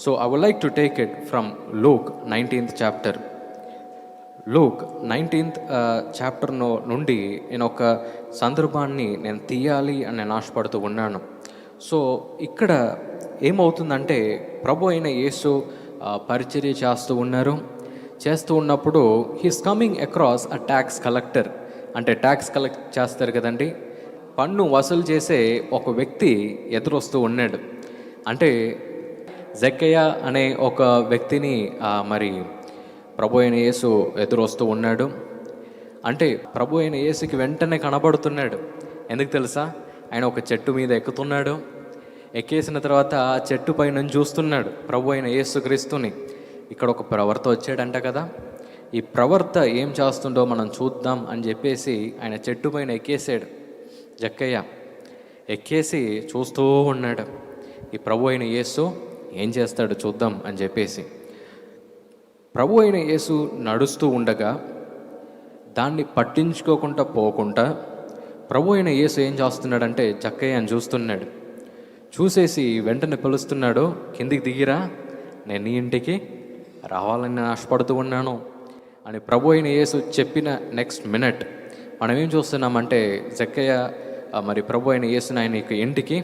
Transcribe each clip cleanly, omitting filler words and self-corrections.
So I would like to take it from Luke 19th chapter. Luke 19th chapter నుండి నేను ఒక సందర్భాన్ని నేను తీయాలి అని నేను ఆశపడుతూ ఉన్నాను. సో ఇక్కడ ఏమవుతుందంటే ప్రభు అయిన యేసు పరిచర్య చేస్తూ ఉన్నప్పుడు హీస్ కమింగ్ అక్రాస్ అ ట్యాక్స్ కలెక్టర్. అంటే ట్యాక్స్ కలెక్ట్ చేస్తారు కదండి, పన్ను వసూలు చేసే ఒక వ్యక్తి ఎదురొస్తూ ఉన్నాడు. అంటే జక్కయ్య అనే ఒక వ్యక్తిని మరి ప్రభు అయిన యేసు ఎదురొస్తూ ఉన్నాడు. అంటే ప్రభు అయిన యేసుకి వెంటనే కనబడుతున్నాడు. ఎందుకు తెలుసా? ఆయన ఒక చెట్టు మీద ఎక్కుతున్నాడు. ఎక్కేసిన తర్వాత ఆ చెట్టు పైన చూస్తున్నాడు ప్రభు అయిన యేసుక్రీస్తుని. ఇక్కడ ఒక ప్రవర్త వచ్చాడంట కదా, ఈ ప్రవర్త ఏం చేస్తుండో మనం చూద్దాం అని చెప్పేసి ఆయన చెట్టు పైన ఎక్కేసాడు. జక్కయ్య ఎక్కేసి చూస్తూ ఉన్నాడు, ఈ ప్రభు అయిన యేసు ఏం చేస్తాడు చూద్దాం అని చెప్పేసి. ప్రభు అయిన యేసు నడుస్తూ ఉండగా దాన్ని పట్టించుకోకుండా పోకుండా ప్రభు అయిన యేసు ఏం చేస్తున్నాడంటే జక్కయ్య అని చూస్తున్నాడు. చూసేసి వెంటనే పిలుస్తున్నాడు, కిందికి దిగిరా, నేను నీ ఇంటికి రావాలని ఆశపడుతూ ఉన్నాను అని ప్రభు అయిన యేసు చెప్పిన నెక్స్ట్ మినిట్ మనం ఏం చూస్తున్నామంటే జక్కయ్య మరి ప్రభు అయిన యేసుని ఆయన ఇంటికి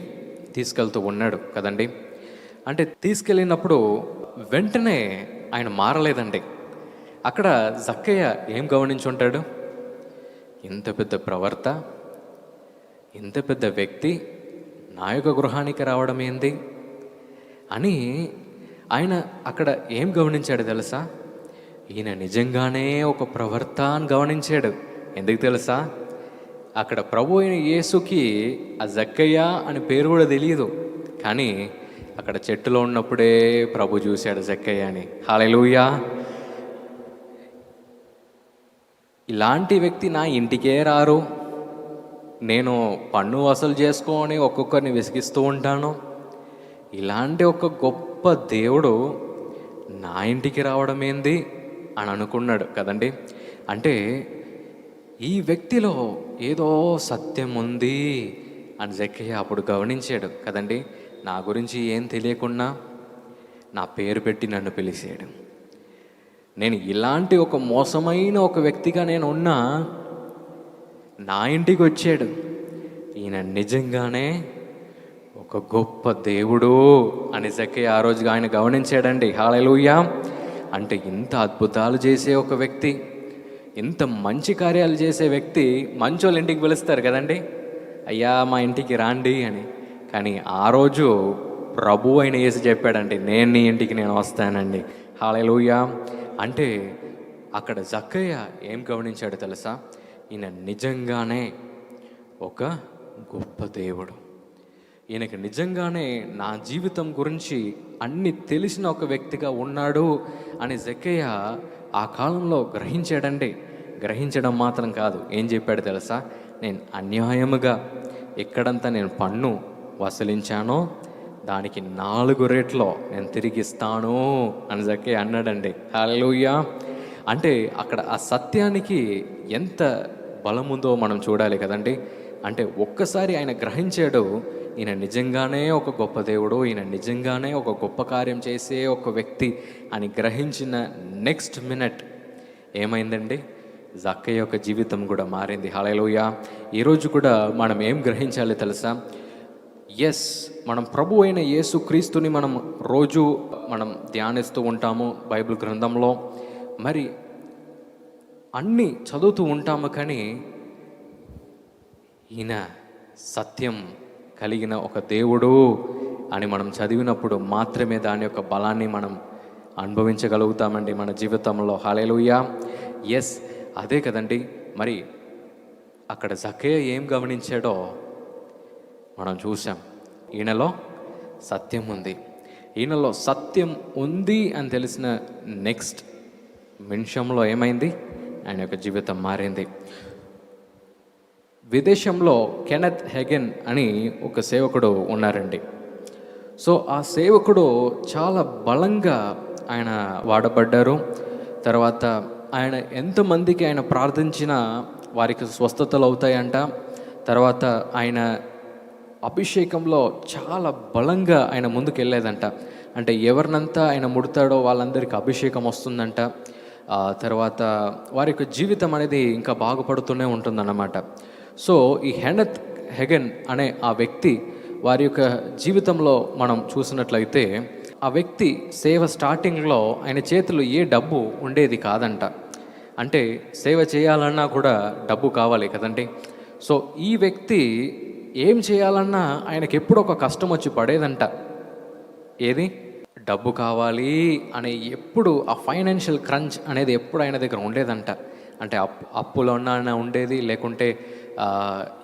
తీసుకెళ్తూ ఉన్నాడు కదండి. అంటే తీసుకెళ్ళినప్పుడు వెంటనే ఆయన మారలేదండి. అక్కడ జక్కయ్య ఏం గమనించి ఉంటాడు? ఇంత పెద్ద ప్రవర్త, ఇంత పెద్ద వ్యక్తి నా యొక్క గృహానికి రావడం ఏంది అని ఆయన అక్కడ ఏం గమనించాడు తెలుసా? ఈయన నిజంగానే ఒక ప్రవర్త అని గమనించాడు. ఎందుకు తెలుసా? అక్కడ ప్రభు అయిన యేసుకి ఆ జక్కయ్య అని పేరు కూడా తెలియదు, కానీ అక్కడ చెట్టులో ఉన్నప్పుడే ప్రభు చూశాడు జక్కయ్య అని. హల్లెలూయా! ఇలాంటి వ్యక్తి నా ఇంటికే రారు, నేను పన్ను వసూలు చేసుకొని ఒక్కొక్కరిని విసిగిస్తూ ఉంటాను, ఇలాంటి ఒక గొప్ప దేవుడు నా ఇంటికి రావడం ఏంది అని అనుకున్నాడు కదండి. అంటే ఈ వ్యక్తిలో ఏదో సత్యం ఉంది అని జక్కయ్య అప్పుడు గమనించాడు కదండి. నా గురించి ఏం తెలియకుండా నా పేరు పెట్టి నన్ను పిలిచాడు. నేను ఇలాంటి ఒక మోసమైన ఒక వ్యక్తిగా నేను ఉన్నా, నా ఇంటికి వచ్చాడు. ఈయన నిజంగానే ఒక గొప్ప దేవుడు అని జక్కయ్య ఆ రోజుగా ఆయన గమనించాడండి. హల్లెలూయా! అంటే ఇంత అద్భుతాలు చేసే ఒక వ్యక్తి, ఇంత మంచి కార్యాలు చేసే వ్యక్తి మంచోళ్ళ ఇంటికి పిలుస్తారు కదండి, అయ్యా మా ఇంటికి రాండి అని. కానీ ఆ రోజు ప్రభు అయిన యేసు చెప్పాడండి, నేను నీ ఇంటికి నేను వస్తానండి. హల్లెలూయా! అంటే అక్కడ జక్కయ్య ఏం గమనించాడు తెలుసా? ఈయన నిజంగానే ఒక గొప్ప దేవుడు, ఈయనకి నిజంగానే నా జీవితం గురించి అన్ని తెలిసిన ఒక వ్యక్తిగా ఉన్నాడు అని జక్కయ్య ఆ కాలంలో గ్రహించాడండి. గ్రహించడం మాత్రం కాదు, ఏం చెప్పాడు తెలుసా? నేను అన్యాయముగా ఎక్కడంతా నేను పన్ను వసూలించానో దానికి 4 రెట్లు నేను తిరిగిస్తాను అని జక్కయ్య అన్నాడండి. హల్లెలూయా! అంటే అక్కడ ఆ సత్యానికి ఎంత బలముందో మనం చూడాలి కదండి. అంటే ఒక్కసారి ఆయన గ్రహించాడు, ఈయన నిజంగానే ఒక గొప్ప దేవుడు, ఈయన నిజంగానే ఒక గొప్ప కార్యం చేసే ఒక వ్యక్తి అని గ్రహించిన నెక్స్ట్ మినిట్ ఏమైందండి? జక్కయ్య యొక్క జీవితం కూడా మారింది. హల్లెలూయా! ఈరోజు కూడా మనం ఏం గ్రహించాలి తెలుసా? ఎస్, మనం ప్రభు అయిన యేసుక్రీస్తుని రోజు మనం ధ్యానిస్తూ ఉంటాము బైబిల్ గ్రంథంలో, మరి అన్నీ చదువుతూ ఉంటాము. కానీ ఈయన సత్యం కలిగిన ఒక దేవుడు అని మనం చదివినప్పుడు మాత్రమే దాని యొక్క బలాన్ని మనం అనుభవించగలుగుతామండి మన జీవితంలో. హల్లెలూయా! ఎస్, అదే కదండి. మరి అక్కడ జక్కయ్య ఏం గమనించాడో మనం చూసాం. ఈయనలో సత్యం ఉంది. ఈయనలో సత్యం ఉంది అని తెలిసిన నెక్స్ట్ నిమిషంలో ఏమైంది? ఆయన యొక్క జీవితం మారింది. విదేశంలో కెనెత్ హెగెన్ అని ఒక సేవకుడు ఉన్నారండి. సో ఆ సేవకుడు చాలా బలంగా ఆయన వాడబడ్డారు. తర్వాత ఆయన ఎంతమందికి ఆయన ప్రార్థించినా వారికి స్వస్థతలు అవుతాయంట. తర్వాత ఆయన అభిషేకంలో చాలా బలంగా ఆయన ముందుకు వెళ్ళేదంట. అంటే ఎవరినంతా ఆయన ముడతాడో వాళ్ళందరికీ అభిషేకం వస్తుందంట. తర్వాత వారి యొక్క జీవితం అనేది ఇంకా బాగుపడుతూనే ఉంటుందన్నమాట. సో ఈ హెనెత్ హెగెన్ అనే ఆ వ్యక్తి వారి యొక్క జీవితంలో మనం చూసినట్లయితే, ఆ వ్యక్తి సేవ స్టార్టింగ్లో ఆయన చేతిలో ఏ డబ్బు ఉండేది కాదంట. అంటే సేవ చేయాలన్నా కూడా డబ్బు కావాలి కదండి. సో ఈ వ్యక్తి ఏం చేయాలన్నా ఆయనకి ఎప్పుడు ఒక కష్టం వచ్చి పడేదంట. ఏది? డబ్బు కావాలి అనే ఎప్పుడు ఆ ఫైనాన్షియల్ క్రంచ్ అనేది ఎప్పుడు ఆయన దగ్గర ఉండేదంట. అంటే అప్పులోన్నా ఉండేది, లేకుంటే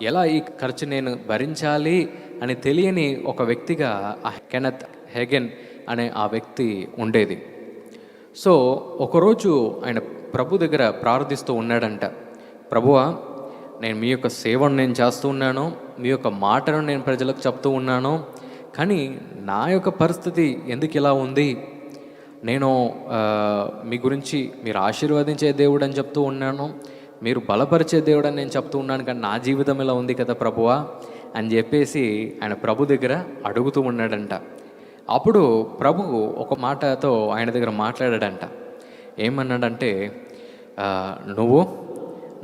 ఎలా ఈ ఖర్చు నేను భరించాలి అని తెలియని ఒక వ్యక్తిగా ఆ కెనెత్ హెగెన్ అనే ఆ వ్యక్తి ఉండేది. సో ఒకరోజు ఆయన ప్రభు దగ్గర ప్రార్థిస్తూ ఉన్నాడంట. ప్రభువా, నేను మీ యొక్క సేవను నేను చేస్తూ ఉన్నాను, మీ యొక్క మాటను నేను ప్రజలకు చెప్తూ ఉన్నాను, కానీ నా యొక్క పరిస్థితి ఎందుకు ఇలా ఉంది? నేను మీ గురించి మీరు ఆశీర్వదించే దేవుడు అని చెప్తూ ఉన్నాను, మీరు బలపరిచే దేవుడు అని నేను చెప్తూ ఉన్నాను, కానీ నా జీవితం ఇలా ఉంది కదా ప్రభువా అని చెప్పేసి ఆయన ప్రభు దగ్గర అడుగుతూ ఉన్నాడంట. అప్పుడు ప్రభు ఒక మాటతో ఆయన దగ్గర మాట్లాడాడంట. ఏమన్నాడంటే, నువ్వు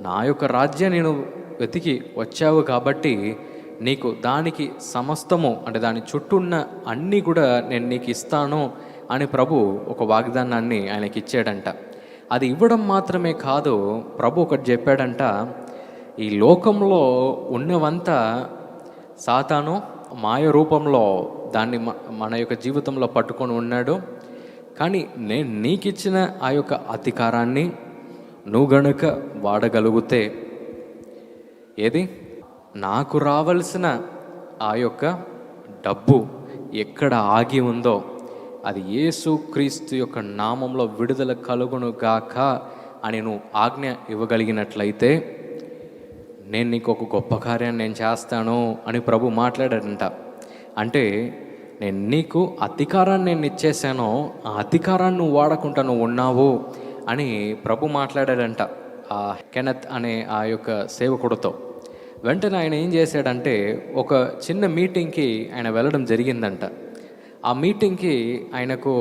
నా యొక్క రాజ్యాన్ని నేను వెతికి వచ్చావు కాబట్టి నీకు దానికి సమస్తము, అంటే దాని చుట్టూ ఉన్న అన్నీ కూడా నేను నీకు ఇస్తాను అని ప్రభు ఒక వాగ్దానాన్ని ఆయనకి ఇచ్చాడంట. అది ఇవ్వడం మాత్రమే కాదు, ప్రభు ఒకటి చెప్పాడంట, ఈ లోకంలో ఉన్నవంతా సాతాను మాయ రూపంలో దాన్ని మన యొక్క జీవితంలో పట్టుకొని ఉన్నాడు, కానీ నేను నీకిచ్చిన ఆ యొక్క అధికారాన్ని నువ్వు గనుక వాడగలిగితే, ఏది నాకు రావలసిన ఆ యొక్క డబ్బు ఎక్కడ ఆగి ఉందో అది యేసు క్రీస్తు యొక్క నామంలో విడుదల కలుగును గాక అని నువ్వు ఆజ్ఞ ఇవ్వగలిగినట్లయితే నేను నీకు ఒక గొప్ప కార్యాన్ని నేను చేస్తాను అని ప్రభు మాట్లాడాడంట. అంటే నేను నీకు అధికారాన్ని నేను ఇచ్చేసానో ఆ అధికారాన్ని నువ్వు వాడకుండా నువ్వు ఉన్నావు అని ప్రభు మాట్లాడాడంట ఆ కెనెత్ అనే ఆ యొక్క సేవకుడితో. వెంటనే ఆయన ఏం చేశాడంటే, ఒక చిన్న మీటింగ్కి ఆయన వెళ్ళడం జరిగిందంట. ఆ మీటింగ్కి ఆయనకు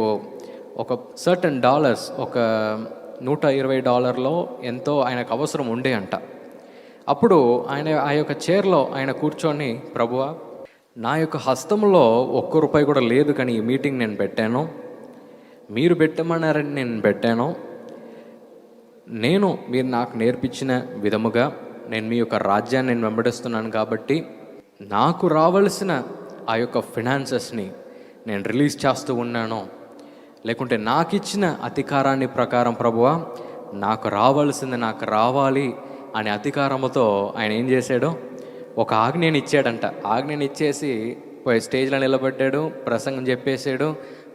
ఒక సర్టన్ డాలర్స్, ఒక $120 ఎంతో ఆయనకు అవసరం ఉండే అంట. అప్పుడు ఆయన ఆ యొక్క చైర్లో ఆయన కూర్చొని, ప్రభువా, నా యొక్క హస్తంలో ₹1 కూడా లేదు, కానీ ఈ మీటింగ్ నేను పెట్టాను, మీరు పెట్టమన్నారని నేను పెట్టాను, మీరు నాకు నేర్పించిన విధముగా నేను మీ యొక్క రాజ్యాన్ని నేను వెంబడిస్తున్నాను కాబట్టి నాకు రావలసిన ఆ యొక్క ఫినాన్సెస్ని నేను రిలీజ్ చేస్తూ ఉన్నాను, లేకుంటే నాకు ఇచ్చిన అధికారాన్ని ప్రకారం ప్రభువా నాకు రావాల్సింది నాకు రావాలి అనే అధికారంతో ఆయన ఏం చేశాడు, ఒక ఆజ్ఞని ఇచ్చాడంట. ఆజ్ఞని ఇచ్చేసి పోయి స్టేజ్లో నిలబడ్డాడు, ప్రసంగం చెప్పేశాడు,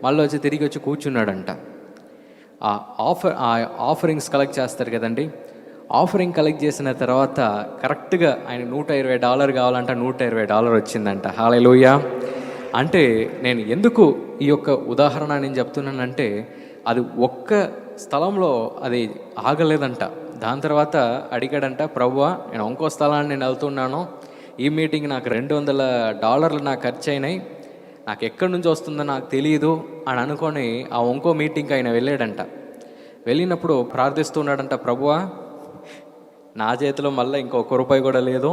మళ్ళీ వచ్చి తిరిగి వచ్చి కూర్చున్నాడంట. ఆ ఆఫరింగ్స్ కలెక్ట్ చేస్తారు కదండి, ఆఫరింగ్ కలెక్ట్ చేసిన తర్వాత కరెక్ట్గా ఆయన $120 కావాలంట, $120 వచ్చిందంట. హల్లెలూయా. అంటే నేను ఎందుకు ఈ యొక్క ఉదాహరణ నేను చెప్తున్నానంటే, అది ఒక్క స్థలంలో అది ఆగలేదంట. దాని తర్వాత అడిగాడంట, ప్రభువా, నేను ఇంకో స్థలాన్ని నేను వెళ్తున్నాను, ఈ మీటింగ్ నాకు $200 నాకు ఖర్చు అయినాయి, నాకు ఎక్కడి నుంచి వస్తుందో నాకు తెలియదు అని అనుకొని ఆ ఇంకో మీటింగ్కి ఆయన వెళ్ళాడంట. వెళ్ళినప్పుడు ప్రార్థిస్తున్నాడంట, ప్రభువా, నా చేతిలో మళ్ళీ ఇంకొక రూపాయి కూడా లేదు,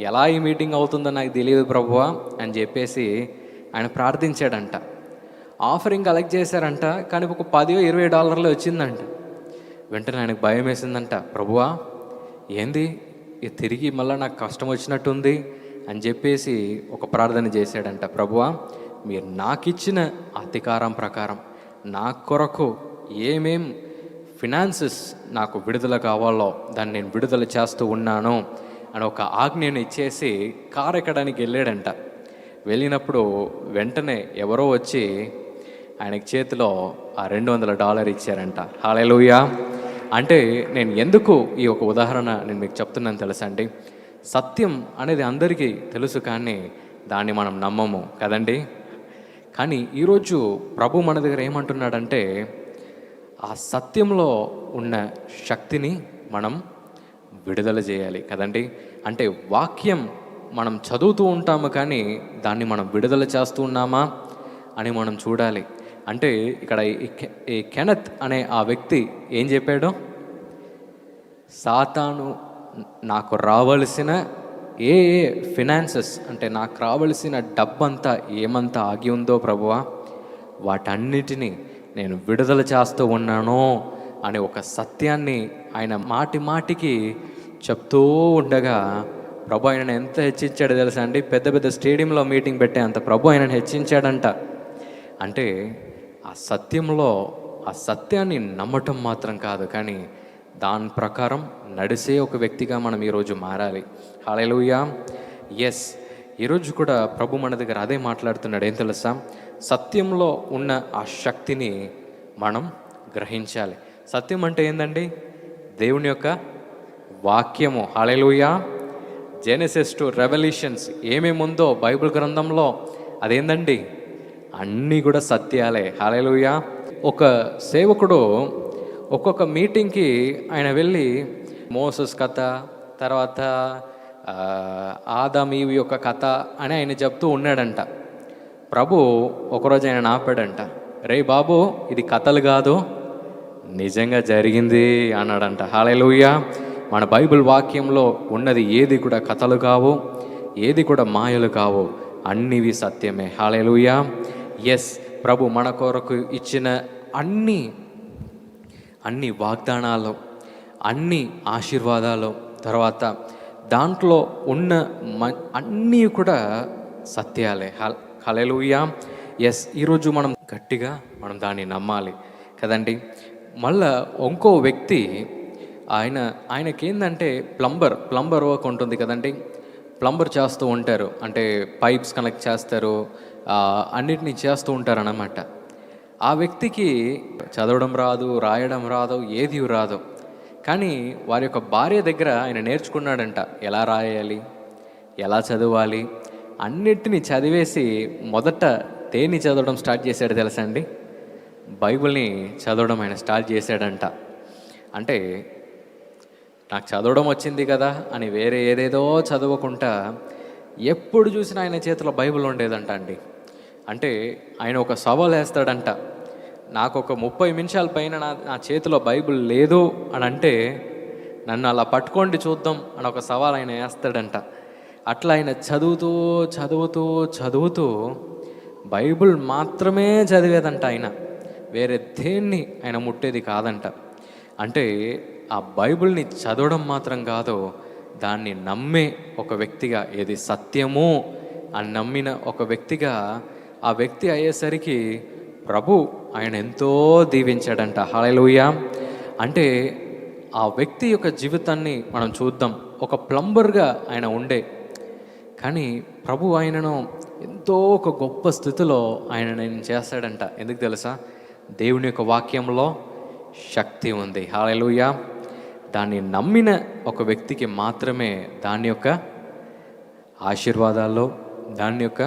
ఎలా ఈ మీటింగ్ అవుతుందో నాకు తెలియదు ప్రభువా అని చెప్పేసి ఆయన ప్రార్థించాడంట. ఆఫరింగ్ కలెక్ట్ చేశారంట, కానీ ఒక $10-20 వచ్చిందంట. వెంటనే ఆయనకు భయం వేసిందంట, ప్రభువా ఏంది ఇది తిరిగి మళ్ళీ నాకు కష్టం వచ్చినట్టుంది అని చెప్పేసి ఒక ప్రార్థన చేశాడంట. ప్రభువా, మీరు నాకు ఇచ్చిన అధికారం ప్రకారం నా కొరకు ఏమేం ఫినాన్సెస్ నాకు విడుదల కావాలో దాన్ని నేను విడుదల చేస్తూ ఉన్నాను అని ఒక ఆజ్ఞను ఇచ్చేసి కారు ఎక్కడానికి వెళ్ళాడంట. వెళ్ళినప్పుడు వెంటనే ఎవరో వచ్చి ఆయనకి చేతిలో ఆ $200 ఇచ్చారంట. హల్లెలూయా. అంటే నేను ఎందుకు ఈ ఒక ఉదాహరణ నేను మీకు చెప్తున్నాను తెలుసా అండి, సత్యం అనేది అందరికీ తెలుసు, కానీ దాన్ని మనం నమ్మము కదండి. కానీ ఈరోజు ప్రభు మన దగ్గర ఏమంటున్నాడంటే, ఆ సత్యంలో ఉన్న శక్తిని మనం విడుదల చేయాలి కదండి. అంటే వాక్యం మనం చదువుతూ ఉంటాము, కానీ దాన్ని మనం విడుదల చేస్తూ ఉన్నామా అని మనం చూడాలి. అంటే ఇక్కడ ఈ కెనత్ అనే ఆ వ్యక్తి ఏం చెప్పాడు? సాతాను నాకు రావలసిన ఏ ఏ ఫినాన్సెస్, అంటే నాకు రావలసిన డబ్బంతా ఏమంతా ఆగి ఉందో ప్రభువా, వాటన్నిటినీ నేను విడుదల చేస్తూ ఉన్నాను అనే ఒక సత్యాన్ని ఆయన మాటి మాటికి చెప్తూ ఉండగా ప్రభు ఆయనను ఎంత హెచ్చించాడో తెలుసా అండి? పెద్ద పెద్ద స్టేడియంలో మీటింగ్ పెట్టే అంత ప్రభు ఆయనను హెచ్చించాడంట. అంటే ఆ సత్యంలో ఆ సత్యాన్ని నమ్మటం మాత్రం కాదు, కానీ దాని ప్రకారం నడిసే ఒక వ్యక్తిగా మనం ఈరోజు మారాలి. హల్లెలూయా. ఎస్, ఈరోజు కూడా ప్రభు మన దగ్గర అదే మాట్లాడుతున్నాడు. ఏం తెలుసా? సత్యంలో ఉన్న ఆ శక్తిని మనం గ్రహించాలి. సత్యం అంటే ఏందండి? దేవుని యొక్క వాక్యము. హల్లెలూయా. జెనసిస్ టు రెవల్యూషన్స్ ఏమేమి ఉందో బైబిల్ గ్రంథంలో అదేందండి? అన్నీ కూడా సత్యాలే. హల్లెలూయా. ఒక సేవకుడు ఒక్కొక్క మీటింగ్కి ఆయన వెళ్ళి మోసెస్ కథ, తర్వాత ఆదాం ఈవ్ యొక్క కథ అని ఆయన చెప్తూ ఉన్నాడంట. ప్రభు ఒకరోజు ఆయన ఆపాడంట. రే బాబు, ఇది కథలు కాదు, నిజంగా జరిగింది అన్నాడంట. హల్లెలూయా. మన బైబిల్ వాక్యంలో ఉన్నది ఏది కూడా కథలు కావు, ఏది కూడా మాయలు కావు, అన్నివి సత్యమే. హల్లెలూయా. ఎస్, ప్రభు మన కొరకు ఇచ్చిన అన్ని వాగ్దానాలు, అన్ని ఆశీర్వాదాలు, తర్వాత దాంట్లో ఉన్న అన్నీ కూడా సత్యాలే. హల్లెలూయా. ఎస్, ఈరోజు మనం గట్టిగా దాన్ని నమ్మాలి కదండి. మళ్ళా ఇంకో వ్యక్తి ఆయనకేందంటే ప్లంబర్ వర్క్ ఉంటుంది కదండి. ప్లంబర్ చేస్తూ ఉంటారు, అంటే పైప్స్ కనెక్ట్ చేస్తారు, అన్నిటినీ చేస్తూ ఉంటారు అన్నమాట. ఆ వ్యక్తికి చదవడం రాదు, రాయడం రాదు, ఏది రాదు. కానీ వారి యొక్క భార్య దగ్గర ఆయన నేర్చుకున్నాడంట ఎలా రాయాలి, ఎలా చదవాలి. అన్నిటినీ చదివేసి మొదట దేన్ని చదవడం స్టార్ట్ చేశాడు తెలుసా అండి? బైబిల్ని చదవడం ఆయన స్టార్ట్ చేశాడంట. అంటే నాకు చదవడం వచ్చింది కదా అని వేరే ఏదేదో చదవకుండా ఎప్పుడు చూసినా ఆయన చేతిలో బైబిల్ ఉండేదంట అండి. అంటే ఆయన ఒక సవాల్ వేస్తాడంట, నాకు ఒక 30 నిమిషాల పైన నా చేతిలో బైబిల్ లేదు అని అంటే నన్ను అలా పట్టుకోండి చూద్దాం అని ఒక సవాల్ ఆయన వేస్తాడంట. అట్లా ఆయన చదువుతూ చదువుతూ చదువుతూ బైబిల్ మాత్రమే చదివేదంట. ఆయన వేరే దేన్ని ఆయన ముట్టేది కాదంట. అంటే ఆ బైబిల్ని చదవడం మాత్రం కాదు, దాన్ని నమ్మే ఒక వ్యక్తిగా, ఏది సత్యము అని నమ్మిన ఒక వ్యక్తిగా ఆ వ్యక్తి అయ్యేసరికి ప్రభు ఆయన ఎంతో దీవించాడంట. హల్లెలూయా. అంటే ఆ వ్యక్తి యొక్క జీవితాన్ని మనం చూద్దాం. ఒక ప్లంబర్గా ఆయన ఉండే, కానీ ప్రభు ఆయనను ఎంతో ఒక గొప్ప స్థితిలో ఆయన చేస్తాడంట. ఎందుకు తెలుసా? దేవుని యొక్క వాక్యంలో శక్తి ఉంది. హల్లెలూయా. దాన్ని నమ్మిన ఒక వ్యక్తికి మాత్రమే దాని యొక్క ఆశీర్వాదాల్లో, దాని యొక్క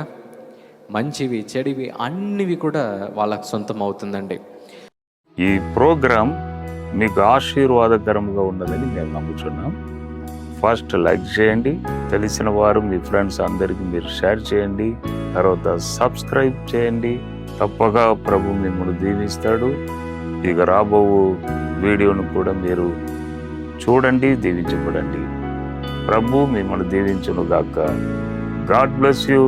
మంచివి చెడివి అన్నివి కూడా వాళ్ళకు సొంతం అవుతుందండి. ఈ ప్రోగ్రాం మీకు ఆశీర్వాదకరంగా ఉన్నదని మేము నమ్ముతున్నాం. ఫస్ట్ లైక్ చేయండి, తెలిసిన వారు మీ ఫ్రెండ్స్ అందరికీ మీరు షేర్ చేయండి, తర్వాత సబ్స్క్రైబ్ చేయండి. తప్పగా ప్రభు మిమ్మల్ని దీవిస్తాడు. ఇక రాబో వీడియోను కూడా మీరు చూడండి, దీవించబడండి. ప్రభు మిమ్మల్ని దీవించును గాక. God bless you.